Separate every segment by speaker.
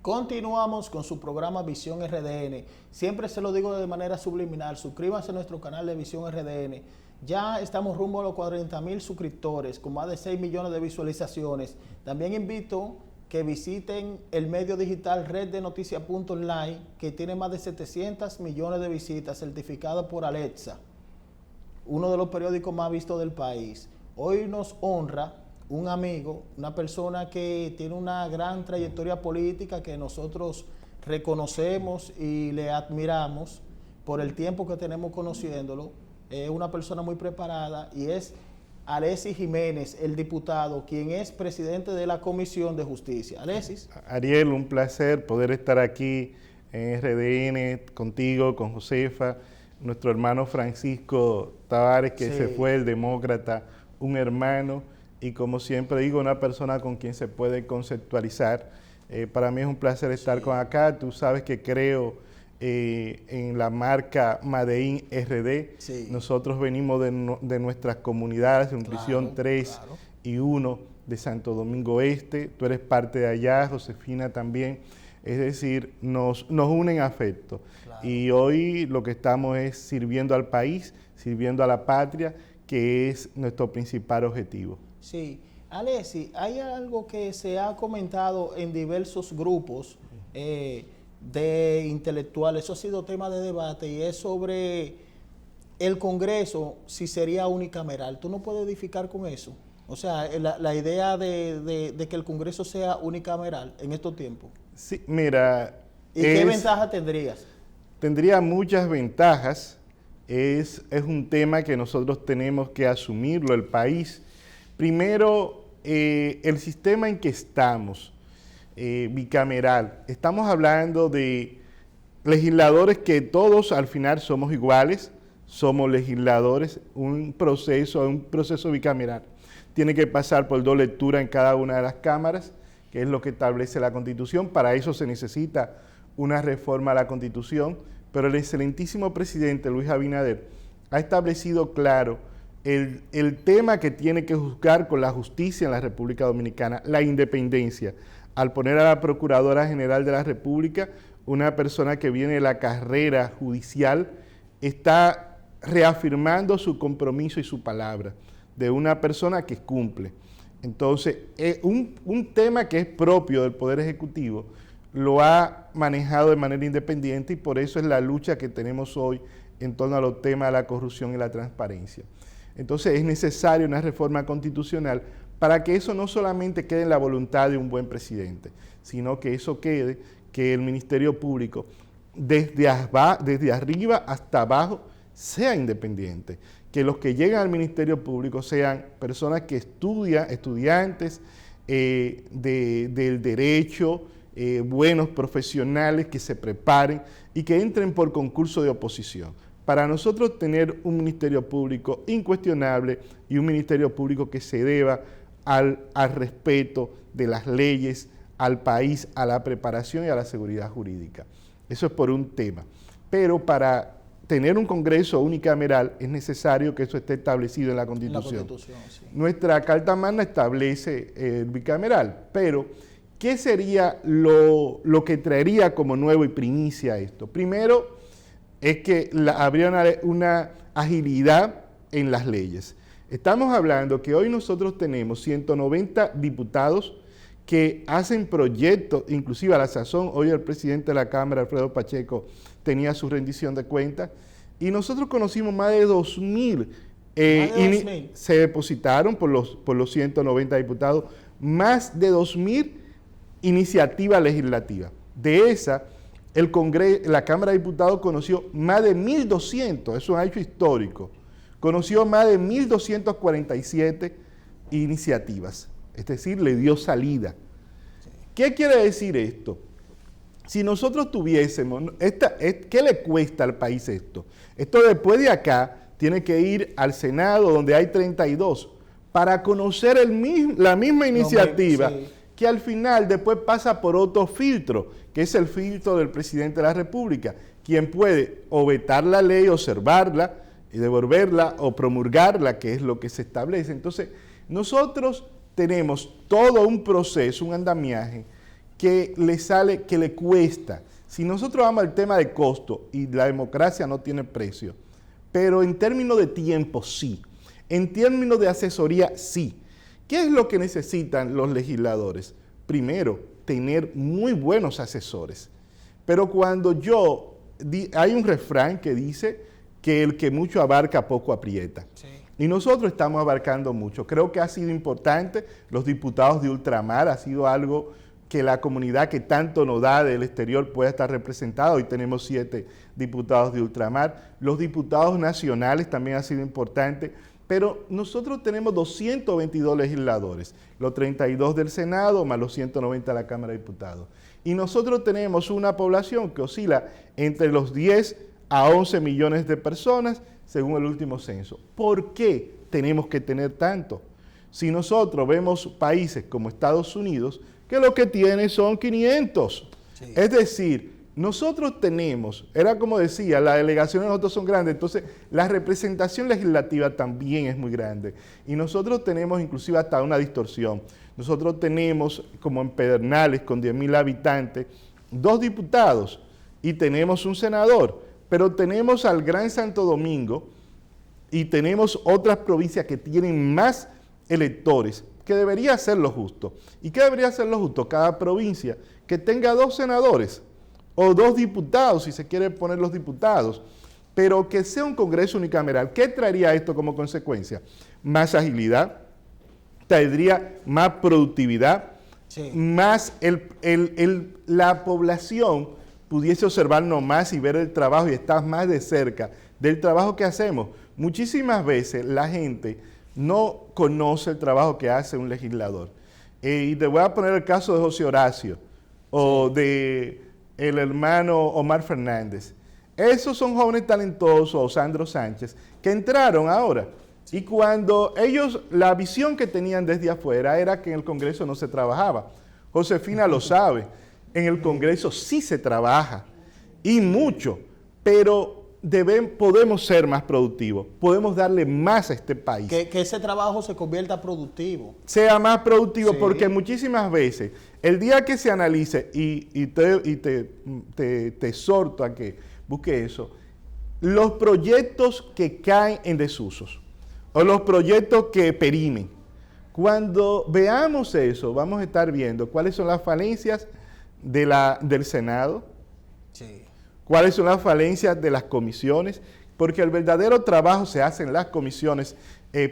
Speaker 1: Continuamos con su programa Visión RDN. Siempre se lo digo de manera subliminal, suscríbanse a nuestro canal de Visión RDN. Ya estamos rumbo a los 40,000 suscriptores, con más de 6 millones de visualizaciones. También invito que visiten el medio digital reddenoticia.online, que tiene más de 700 millones de visitas, certificado por Alexa, uno de los periódicos más vistos del país. Hoy nos honra un amigo, una persona que tiene una gran trayectoria política, que nosotros reconocemos y le admiramos por el tiempo que tenemos conociéndolo. Es una persona muy preparada y es Alexis Jiménez, el diputado, quien es presidente de la Comisión de Justicia. Alexis.
Speaker 2: Ariel, un placer poder estar aquí en RDN contigo, con Josefa, nuestro hermano Francisco Tavares, que se fue, el demócrata, un hermano, y como siempre digo, una persona con quien se puede conceptualizar. Para mí es un placer estar con acá. Tú sabes que creo en la marca Made in RD. Nosotros venimos de nuestras comunidades, en Prisión 3 y 1 de Santo Domingo Este. Tú eres parte de allá, Josefina también. Es decir, nos unen afecto. Y hoy lo que estamos es sirviendo al país, sirviendo a la patria, que es nuestro principal objetivo.
Speaker 1: Sí. Alexis, hay algo que se ha comentado en diversos grupos de intelectuales, eso ha sido tema de debate, y es sobre el Congreso, si sería unicameral. ¿Tú no puedes edificar con eso? O sea, la idea de que el Congreso sea unicameral en estos tiempos.
Speaker 2: Sí, mira.
Speaker 1: ¿Y qué ventaja tendrías?
Speaker 2: Tendría muchas ventajas. Es un tema que nosotros tenemos que asumirlo, el país. Primero, el sistema en que estamos, bicameral. Estamos hablando de legisladores que todos al final somos iguales, somos legisladores, un proceso bicameral. Tiene que pasar por 2 lecturas en cada una de las cámaras, que es lo que establece la Constitución. Para eso se necesita una reforma a la Constitución, pero el excelentísimo presidente Luis Abinader ha establecido claro el tema que tiene que juzgar con la justicia en la República Dominicana, la independencia, al poner a la Procuradora General de la República, una persona que viene de la carrera judicial, está reafirmando su compromiso y su palabra de una persona que cumple. Entonces, un tema que es propio del Poder Ejecutivo lo ha manejado de manera independiente, y por eso es la lucha que tenemos hoy en torno a los temas de la corrupción y la transparencia. Entonces, es necesaria una reforma constitucional para que eso no solamente quede en la voluntad de un buen presidente, sino que eso quede, que el Ministerio Público, desde arriba hasta abajo, sea independiente. Que los que llegan al Ministerio Público sean personas que estudiantes del derecho, buenos profesionales que se preparen y que entren por concurso de oposición. Para nosotros tener un Ministerio Público incuestionable y un Ministerio Público que se deba al respeto de las leyes, al país, a la preparación y a la seguridad jurídica. Eso es por un tema. Pero para tener un Congreso unicameral es necesario que eso esté establecido en la Constitución. Sí. Nuestra Carta Magna establece el bicameral, pero ¿qué sería lo que traería como nuevo y primicia esto? Primero, es que habría una agilidad en las leyes. Estamos hablando que hoy nosotros tenemos 190 diputados que hacen proyectos, inclusive a la sazón, hoy el presidente de la Cámara, Alfredo Pacheco, tenía su rendición de cuentas, y nosotros conocimos más de 2,000. Se depositaron por los 190 diputados, más de 2,000 iniciativas legislativas. De esa, la Cámara de Diputados conoció más de 1.200, eso es un hecho histórico, conoció más de 1.247 iniciativas, es decir, le dio salida. ¿Qué quiere decir esto? Si nosotros tuviésemos, ¿qué le cuesta al país esto? Esto después de acá tiene que ir al Senado, donde hay 32, para conocer la misma iniciativa, que al final después pasa por otro filtro, que es el filtro del presidente de la República, quien puede o vetar la ley, observarla y devolverla, o promulgarla, que es lo que se establece. Entonces, nosotros tenemos todo un proceso, un andamiaje, que le sale, que le cuesta. Si nosotros vamos al tema de costo, y la democracia no tiene precio, pero en términos de tiempo sí, en términos de asesoría sí. ¿Qué es lo que necesitan los legisladores? Primero, tener muy buenos asesores. Pero cuando hay un refrán que dice que el que mucho abarca, poco aprieta. Sí. Y nosotros estamos abarcando mucho. Creo que ha sido importante, los diputados de ultramar, ha sido algo que la comunidad que tanto nos da del exterior pueda estar representada. Hoy tenemos 7 diputados de ultramar. Los diputados nacionales también ha sido importante. Pero nosotros tenemos 222 legisladores, los 32 del Senado más los 190 de la Cámara de Diputados. Y nosotros tenemos una población que oscila entre los 10 a 11 millones de personas, según el último censo. ¿Por qué tenemos que tener tanto? Si nosotros vemos países como Estados Unidos, que lo que tienen son 500. Sí. Es decir, nosotros tenemos, era como decía, las delegaciones de nosotros son grandes, entonces la representación legislativa también es muy grande. Y nosotros tenemos inclusive hasta una distorsión. Nosotros tenemos, como en Pedernales, con 10.000 habitantes, 2 diputados y tenemos un senador, pero tenemos al Gran Santo Domingo y tenemos otras provincias que tienen más electores, que debería ser lo justo. ¿Y qué debería ser lo justo? Cada provincia que tenga 2 senadores, o 2 diputados, si se quiere poner los diputados, pero que sea un Congreso unicameral. ¿Qué traería esto como consecuencia? Más agilidad, traería más productividad, sí, más la población pudiese observarnos más y ver el trabajo y estar más de cerca del trabajo que hacemos. Muchísimas veces la gente no conoce el trabajo que hace un legislador. Y te voy a poner el caso de José Horacio, o sí, de el hermano Omar Fernández. Esos son jóvenes talentosos, o Sandro Sánchez, que entraron ahora. Y cuando ellos, la visión que tenían desde afuera era que en el Congreso no se trabajaba. Josefina lo sabe, en el Congreso sí se trabaja, y mucho, pero podemos ser más productivos, podemos darle más a este país.
Speaker 1: Que ese trabajo se convierta productivo.
Speaker 2: Sea más productivo, sí, porque muchísimas veces, el día que se analice, y te exhorto a que busque eso, los proyectos que caen en desusos, o los proyectos que perimen, cuando veamos eso, vamos a estar viendo cuáles son las falencias del Senado, sí, cuáles son las falencias de las comisiones, porque el verdadero trabajo se hace en las comisiones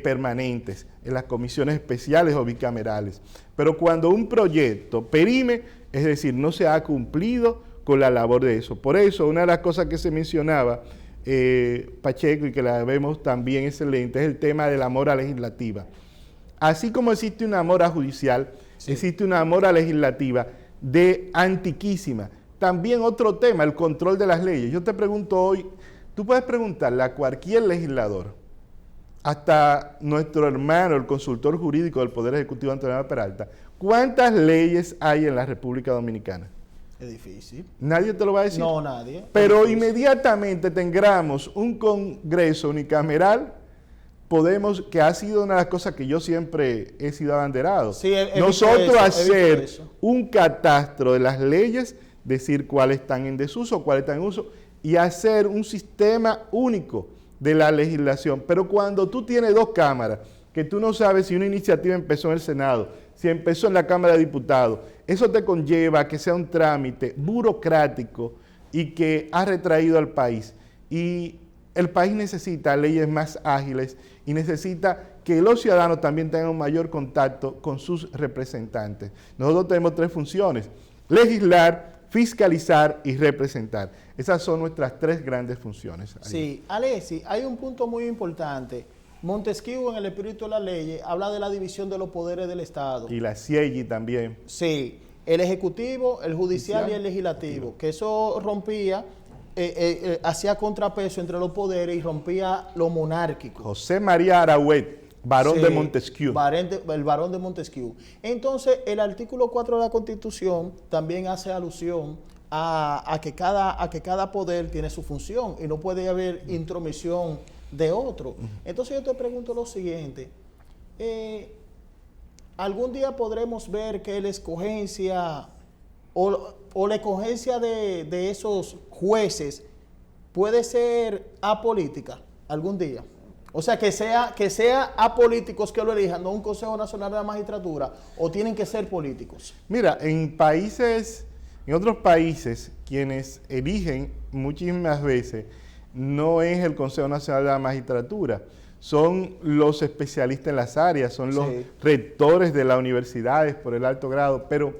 Speaker 2: permanentes, en las comisiones especiales o bicamerales. Pero cuando un proyecto perime, es decir, no se ha cumplido con la labor de eso. Por eso, una de las cosas que se mencionaba, Pacheco, y que la vemos también excelente, es el tema de la mora legislativa. Así como existe una mora judicial, sí, existe una mora legislativa de antiquísima. También otro tema, el control de las leyes. Yo te pregunto hoy, tú puedes preguntarle a cualquier legislador, hasta nuestro hermano, el consultor jurídico del Poder Ejecutivo, Antonio Peralta, ¿cuántas leyes hay en la República Dominicana?
Speaker 1: Es difícil.
Speaker 2: ¿Nadie te lo va a decir?
Speaker 1: No, nadie.
Speaker 2: Pero inmediatamente tengamos un Congreso unicameral, que ha sido una de las cosas que yo siempre he sido abanderado. Sí, nosotros hacer un catastro de las leyes, decir cuáles están en desuso, cuáles están en uso, y hacer un sistema único de la legislación. Pero cuando tú tienes 2 cámaras, que tú no sabes si una iniciativa empezó en el Senado, si empezó en la Cámara de Diputados, eso te conlleva a que sea un trámite burocrático y que ha retraído al país. Y el país necesita leyes más ágiles y necesita que los ciudadanos también tengan un mayor contacto con sus representantes. Nosotros tenemos 3 funciones: legislar, fiscalizar y representar. Esas son nuestras 3 grandes funciones.
Speaker 1: Sí, Alexis, hay un punto muy importante. Montesquieu, en el espíritu de la ley, habla de la división de los poderes del Estado.
Speaker 2: Y la CIEGI también.
Speaker 1: Sí, el Ejecutivo, el Judicial y el Legislativo, que eso rompía, hacía contrapeso entre los poderes y rompía lo monárquico.
Speaker 2: José María Arauet, varón de Montesquieu.
Speaker 1: El varón de Montesquieu. Entonces, el artículo 4 de la Constitución también hace alusión a que cada poder tiene su función y no puede haber intromisión de otro. Entonces yo te pregunto lo siguiente: ¿algún día podremos ver que la escogencia o la escogencia de esos jueces puede ser apolítica algún día. O sea, que sea apolíticos que lo elijan, no un Consejo Nacional de la Magistratura, o tienen que ser políticos.
Speaker 2: Mira, en otros países, quienes eligen muchísimas veces no es el Consejo Nacional de la Magistratura, son los especialistas en las áreas, son los rectores de las universidades por el alto grado, pero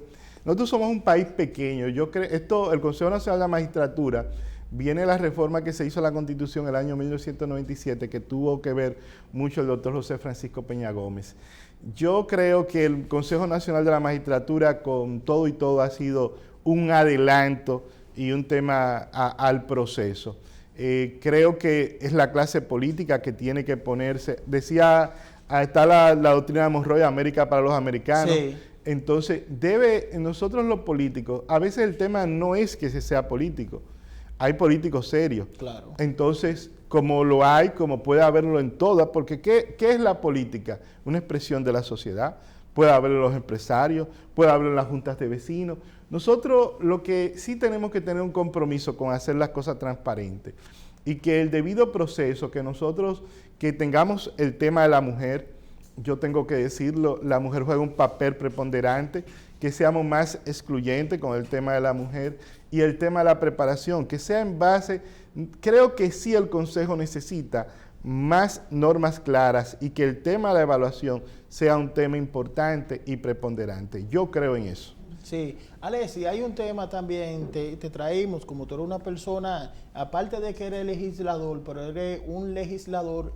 Speaker 2: nosotros somos un país pequeño. Yo creo, el Consejo Nacional de la Magistratura viene la reforma que se hizo a la Constitución en el año 1997, que tuvo que ver mucho el doctor José Francisco Peña Gómez. Yo creo que el Consejo Nacional de la Magistratura, con todo y todo, ha sido un adelanto y un tema al proceso. Creo que es la clase política que tiene que ponerse. Decía, está la doctrina de Monroe, América para los americanos. Sí. Entonces, nosotros los políticos, a veces el tema no es que se sea político, hay políticos serios. Claro. Entonces, como lo hay, como puede haberlo en todas, porque ¿qué es la política? Una expresión de la sociedad. Puede haberlo en los empresarios, puede haberlo en las juntas de vecinos. Nosotros lo que sí tenemos que tener un compromiso con hacer las cosas transparentes y que el debido proceso, que tengamos el tema de la mujer, yo tengo que decirlo, la mujer juega un papel preponderante, que seamos más excluyentes con el tema de la mujer y el tema de la preparación, que sea en base, creo que sí el Consejo necesita más normas claras y que el tema de la evaluación sea un tema importante y preponderante. Yo creo en eso.
Speaker 1: Sí, Alexis, hay un tema también, te traímos, como tú eres una persona, aparte de que eres legislador, pero eres un legislador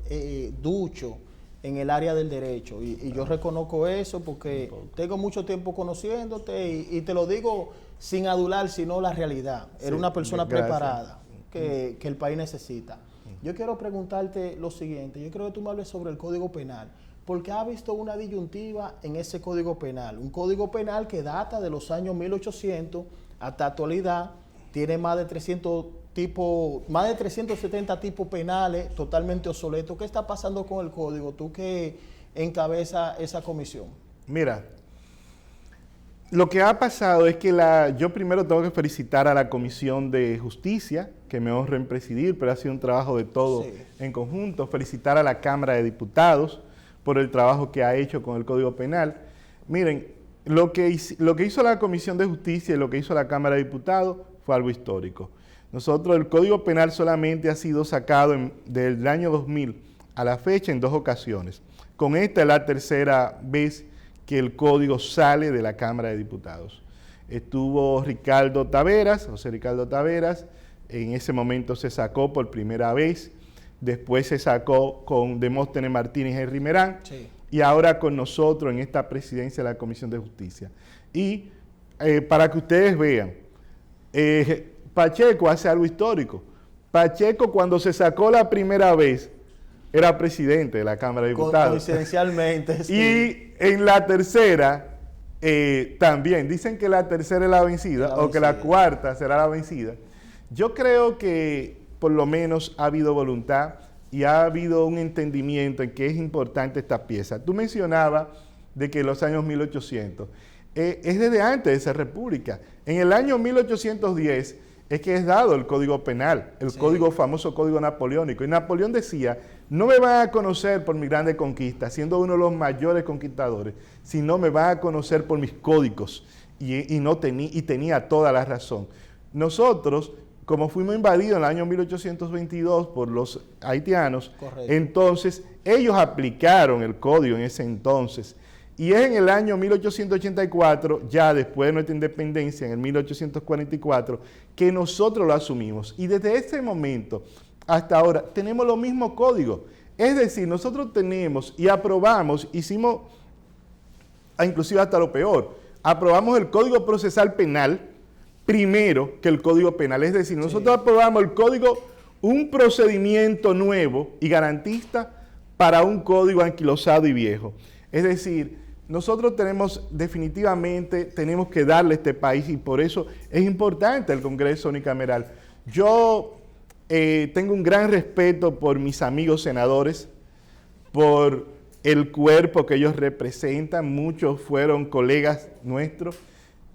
Speaker 1: ducho en el área del derecho, y yo reconozco eso porque tengo mucho tiempo conociéndote y te lo digo sin adular, sino la realidad. Eres una persona preparada que el país necesita. Yo quiero preguntarte lo siguiente, yo quiero que tú me hables sobre el Código Penal, porque ha visto una disyuntiva en ese Código Penal, un Código Penal que data de los años 1800 hasta actualidad, tiene más de 370 tipos penales totalmente obsoletos. ¿Qué está pasando con el Código? Tú que encabezas esa comisión.
Speaker 2: Mira, lo que ha pasado es que yo primero tengo que felicitar a la Comisión de Justicia, que me honra en presidir, pero ha sido un trabajo de todos en conjunto. Felicitar a la Cámara de Diputados por el trabajo que ha hecho con el Código Penal. Miren, lo que hizo la Comisión de Justicia y lo que hizo la Cámara de Diputados fue algo histórico. Nosotros, el Código Penal solamente ha sido sacado del año 2000 a la fecha en 2 ocasiones. Con esta es la tercera vez que el Código sale de la Cámara de Diputados. Estuvo José Ricardo Taveras, en ese momento se sacó por primera vez, después se sacó con Demóstenes Martínez y Henry Merán, y ahora con nosotros en esta presidencia de la Comisión de Justicia. Y para que ustedes vean, Pacheco hace algo histórico. Pacheco, cuando se sacó la primera vez, era presidente de la Cámara de Diputados.
Speaker 1: Coincidencialmente, sí.
Speaker 2: Y en la tercera, también, dicen que la tercera es la vencida, o que la cuarta será la vencida. Yo creo que por lo menos ha habido voluntad y ha habido un entendimiento en que es importante esta pieza. Tú mencionabas de que los años 1800, es desde antes de esa república. En el año 1810 es que es dado el Código Penal, el famoso Código Napoleónico. Y Napoleón decía, no me van a conocer por mi grande conquista, siendo uno de los mayores conquistadores, sino me van a conocer por mis códigos. Y tenía toda la razón. Nosotros, como fuimos invadidos en el año 1822 por los haitianos, entonces ellos aplicaron el código en ese entonces. Y es en el año 1884, ya después de nuestra independencia, en el 1844, que nosotros lo asumimos. Y desde ese momento hasta ahora tenemos los mismos códigos. Es decir, nosotros tenemos y aprobamos, hicimos, inclusive hasta lo peor, aprobamos el Código Procesal Penal primero que el Código Penal. Es decir, nosotros aprobamos el código, un procedimiento nuevo y garantista para un código anquilosado y viejo. Es decir, nosotros definitivamente tenemos que darle a este país, y por eso es importante el Congreso unicameral. Yo tengo un gran respeto por mis amigos senadores, por el cuerpo que ellos representan, muchos fueron colegas nuestros,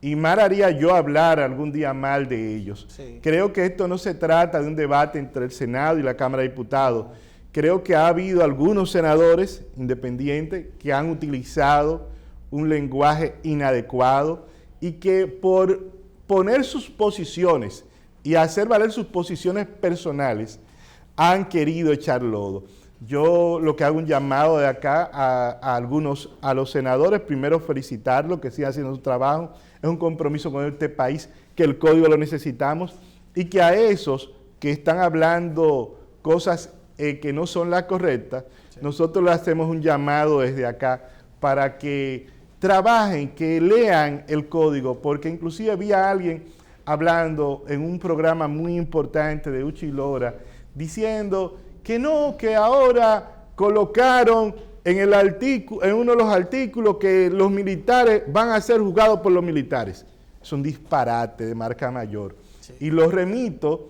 Speaker 2: y mal haría yo hablar algún día mal de ellos.
Speaker 1: Sí.
Speaker 2: Creo que esto no se trata de un debate entre el Senado y la Cámara de Diputados. Creo que ha habido algunos senadores independientes que han utilizado un lenguaje inadecuado y que por poner sus posiciones y hacer valer sus posiciones personales han querido echar lodo. Yo lo que hago un llamado de acá a los senadores, primero felicitarlos que sigan haciendo su trabajo, es un compromiso con este país, que el código lo necesitamos, y que a esos que están hablando cosas que no son las correctas, sí, nosotros le hacemos un llamado desde acá para que trabajen, que lean el código, porque inclusive había alguien hablando en un programa muy importante de Uchi Lora, diciendo que no, que ahora colocaron en uno de los artículos que los militares van a ser juzgados por los militares. Es un disparate de marca mayor. Sí. Y los remito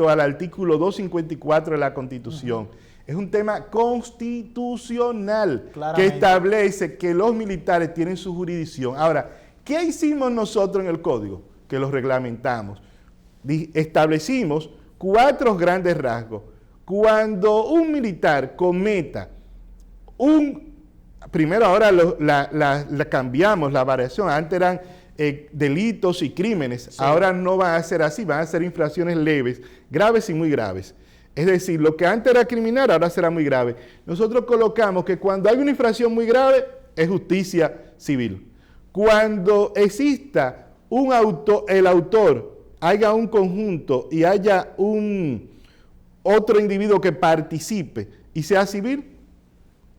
Speaker 2: al artículo 254 de la Constitución. Es un tema constitucional que establece que los militares tienen su jurisdicción. Ahora, ¿qué hicimos nosotros en el código? Que los reglamentamos. Establecimos 4 grandes rasgos. Cuando un militar cometa primero ahora la cambiamos, la variación, antes eran delitos y crímenes, sí, ahora no van a ser así, van a ser infracciones leves, graves y muy graves. Es decir, lo que antes era criminal ahora será muy grave. Nosotros colocamos que cuando hay una infracción muy grave es justicia civil. Cuando exista el autor, haya un conjunto y haya otro individuo que participe y sea civil,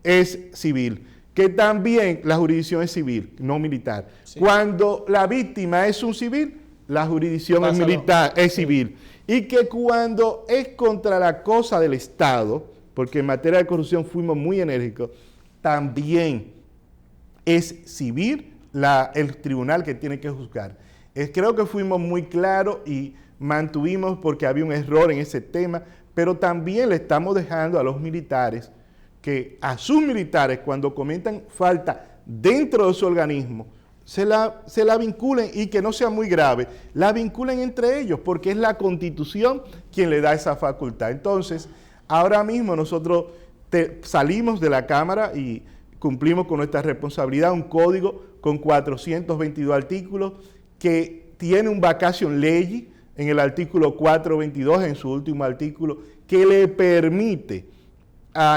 Speaker 2: es civil. Que también la jurisdicción es civil, no militar. Sí. Cuando la víctima es un civil, la jurisdicción es militar, es civil. Y que cuando es contra la cosa del Estado, porque en materia de corrupción fuimos muy enérgicos, también es civil el tribunal que tiene que juzgar. Creo que fuimos muy claros y mantuvimos, porque había un error en ese tema, pero también le estamos dejando a los militares que a sus militares, cuando cometan falta dentro de su organismo, se la vinculen, y que no sea muy grave, la vinculen entre ellos, porque es la Constitución quien le da esa facultad. Entonces, ahora mismo nosotros salimos de la Cámara y cumplimos con nuestra responsabilidad, un código con 422 artículos, que tiene un vacation legis en el artículo 422, en su último artículo, que le permite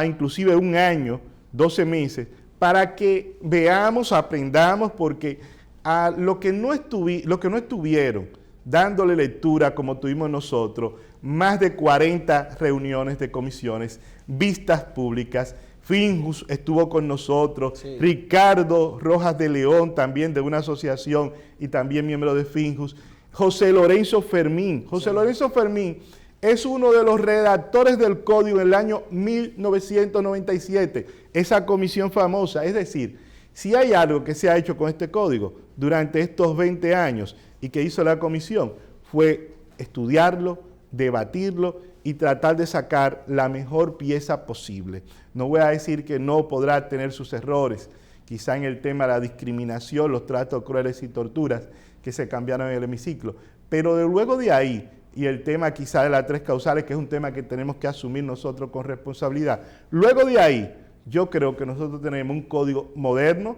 Speaker 2: inclusive 1 año, 12 meses, para que veamos, aprendamos, porque a lo que no estuvieron dándole lectura como tuvimos nosotros, más de 40 reuniones de comisiones, vistas públicas, Finjus estuvo con nosotros, sí, Ricardo Rojas de León, también de una asociación y también miembro de Finjus, José Lorenzo Fermín. José sí. Lorenzo Fermín es uno de los redactores del código en el año 1997, esa comisión famosa. Es decir, si hay algo que se ha hecho con este código durante estos 20 años y que hizo la comisión, fue estudiarlo, debatirlo y tratar de sacar la mejor pieza posible. No voy a decir que no podrá tener sus errores, quizá en el tema de la discriminación, los tratos crueles y torturas que se cambiaron en el hemiciclo, pero luego de ahí, y el tema quizá de las 3 causales, que es un tema que tenemos que asumir nosotros con responsabilidad. Luego de ahí, yo creo que nosotros tenemos un código moderno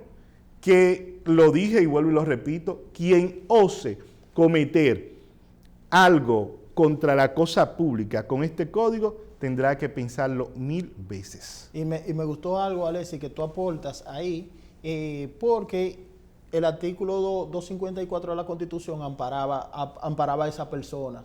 Speaker 2: que, lo dije y vuelvo y lo repito, quien ose cometer algo contra la cosa pública con este código tendrá que pensarlo 1000 veces. Y me gustó algo, Alexis, que tú aportas ahí, porque el artículo 254 de la Constitución amparaba a esa persona,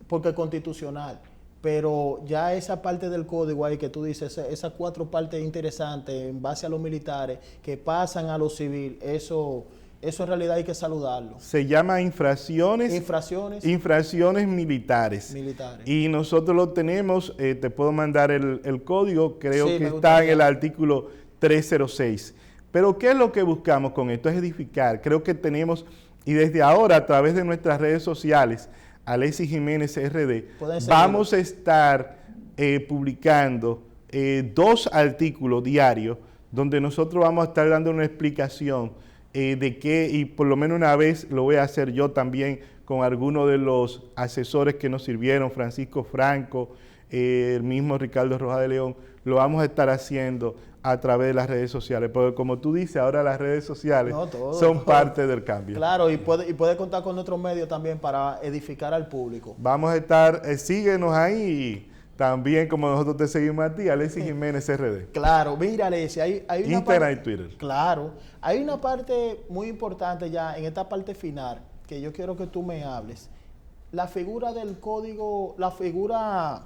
Speaker 2: porque es constitucional, pero ya esa parte del código ahí que tú dices, esas 4 partes interesantes en base a los militares que pasan a lo civil, eso en realidad hay que saludarlo. Se llama infracciones militares. Y nosotros lo tenemos, te puedo mandar el código, creo que está en el artículo 306. Pero ¿qué es lo que buscamos con esto? Es edificar. Creo que tenemos, y desde ahora a través de nuestras redes sociales, Alexis Jiménez RD, vamos a estar publicando 2 artículos diarios donde nosotros vamos a estar dando una explicación de qué, y por lo menos una vez lo voy a hacer yo también con algunos de los asesores que nos sirvieron, Francisco Franco, el mismo Ricardo Rojas de León, lo vamos a estar haciendo a través de las redes sociales, porque como tú dices, ahora las redes sociales son parte del cambio.
Speaker 1: Claro, y puede contar con nuestros medios también para edificar al público.
Speaker 2: Vamos a estar, síguenos ahí y también como nosotros te seguimos a ti, Alexis Jiménez RD.
Speaker 1: Claro, mira Alexis, hay una
Speaker 2: Instagram
Speaker 1: parte,
Speaker 2: y Twitter.
Speaker 1: Claro, hay una parte muy importante ya en esta parte final que yo quiero que tú me hables. La figura del código, la figura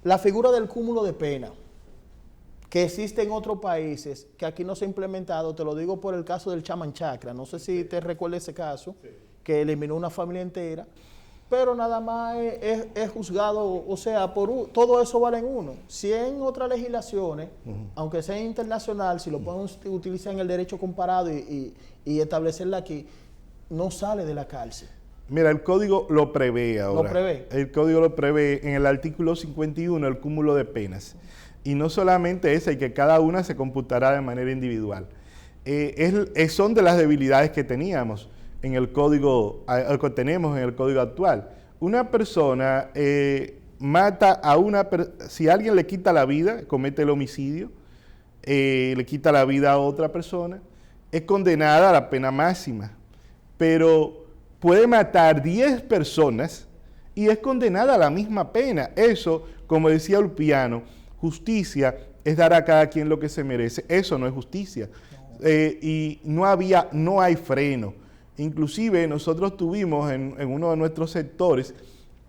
Speaker 1: del cúmulo de pena que existe en otros países, que aquí no se ha implementado, te lo digo por el caso del Chamán Chakra, no sé si te recuerdas ese caso, que eliminó una familia entera, pero nada más es juzgado, o sea, todo eso vale en uno. Si en otras legislaciones, aunque sea internacional, si lo pueden utilizar en el derecho comparado y establecerla aquí, no sale de la cárcel.
Speaker 2: Mira, el código lo prevé ahora.
Speaker 1: ¿Lo prevé?
Speaker 2: El código lo prevé en el artículo 51, el cúmulo de penas. Y no solamente esa, y que cada una se computará de manera individual. Son de las debilidades que teníamos en el código, que tenemos en el código actual. Una persona mata a si alguien le quita la vida, comete el homicidio, le quita la vida a otra persona, es condenada a la pena máxima. Pero puede matar 10 personas y es condenada a la misma pena. Eso, como decía Ulpiano, justicia es dar a cada quien lo que se merece. Eso no es justicia. Y no hay freno. Inclusive nosotros tuvimos en uno de nuestros sectores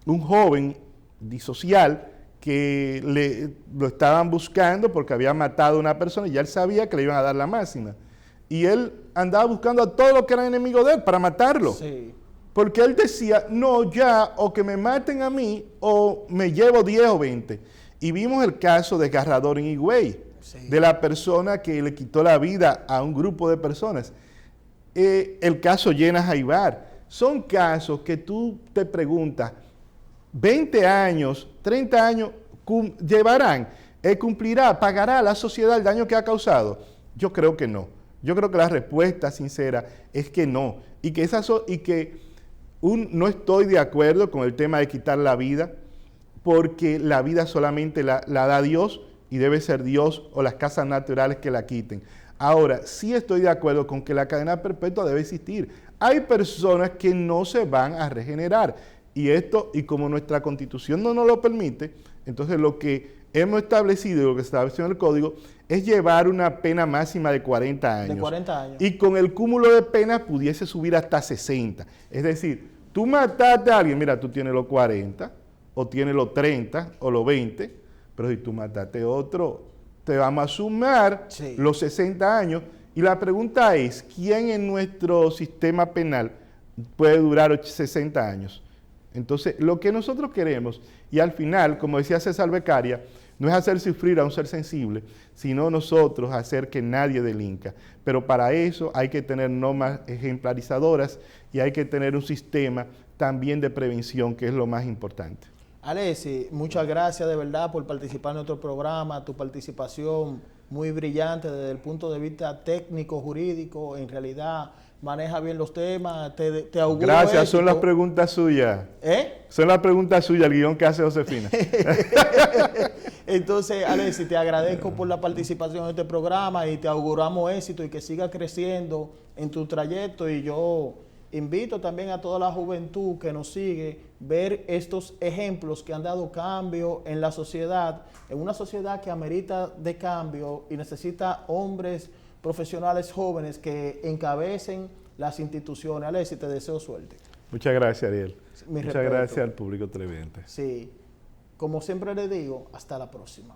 Speaker 2: un joven disocial que lo estaban buscando porque había matado a una persona y ya él sabía que le iban a dar la máxima. Y él andaba buscando a todos los que eran enemigos de él para matarlo. Sí. Porque él decía, no, ya, o que me maten a mí o me llevo 10 o 20. Y vimos el caso desgarrador en Higüey, de la persona que le quitó la vida a un grupo de personas. El caso Llena Jaibar. Son casos que tú te preguntas, 20 años, 30 años, ¿llevarán? ¿Cumplirá? ¿Pagará la sociedad el daño que ha causado? Yo creo que no. Yo creo que la respuesta sincera es que no. No estoy de acuerdo con el tema de quitar la vida, porque la vida solamente la da Dios y debe ser Dios o las casas naturales que la quiten. Ahora, sí estoy de acuerdo con que la cadena perpetua debe existir. Hay personas que no se van a regenerar y como nuestra Constitución no nos lo permite, entonces lo que hemos establecido y lo que se estableció en el Código es llevar una pena máxima de 40 años.
Speaker 1: De 40 años.
Speaker 2: Y con el cúmulo de penas pudiese subir hasta 60. Es decir, tú mataste a alguien, mira, tú tienes los 40, o tienes los 30, o los 20, pero si tú mataste a otro, te vamos a sumar los 60 años. Y la pregunta es, ¿quién en nuestro sistema penal puede durar 60 años? Entonces, lo que nosotros queremos, y al final, como decía César Beccaria, no es hacer sufrir a un ser sensible, sino nosotros hacer que nadie delinca. Pero para eso hay que tener normas ejemplarizadoras y hay que tener un sistema también de prevención, que es lo más importante.
Speaker 1: Alexis, muchas gracias de verdad por participar en nuestro programa, tu participación muy brillante desde el punto de vista técnico, jurídico, en realidad maneja bien los temas, te auguro
Speaker 2: Gracias,
Speaker 1: éxito.
Speaker 2: son las preguntas suyas. Son las preguntas suyas, el guión que hace Josefina.
Speaker 1: Entonces, Alexis, te agradezco por la participación en este programa y te auguramos éxito y que sigas creciendo en tu trayecto. Y yo invito también a toda la juventud que nos sigue ver estos ejemplos que han dado cambio en la sociedad, en una sociedad que amerita de cambio y necesita hombres profesionales jóvenes que encabecen las instituciones. Alexis, te deseo suerte.
Speaker 2: Muchas gracias, Ariel.
Speaker 1: Muchas
Speaker 2: gracias al público televidente.
Speaker 1: Sí, como siempre le digo, hasta la próxima.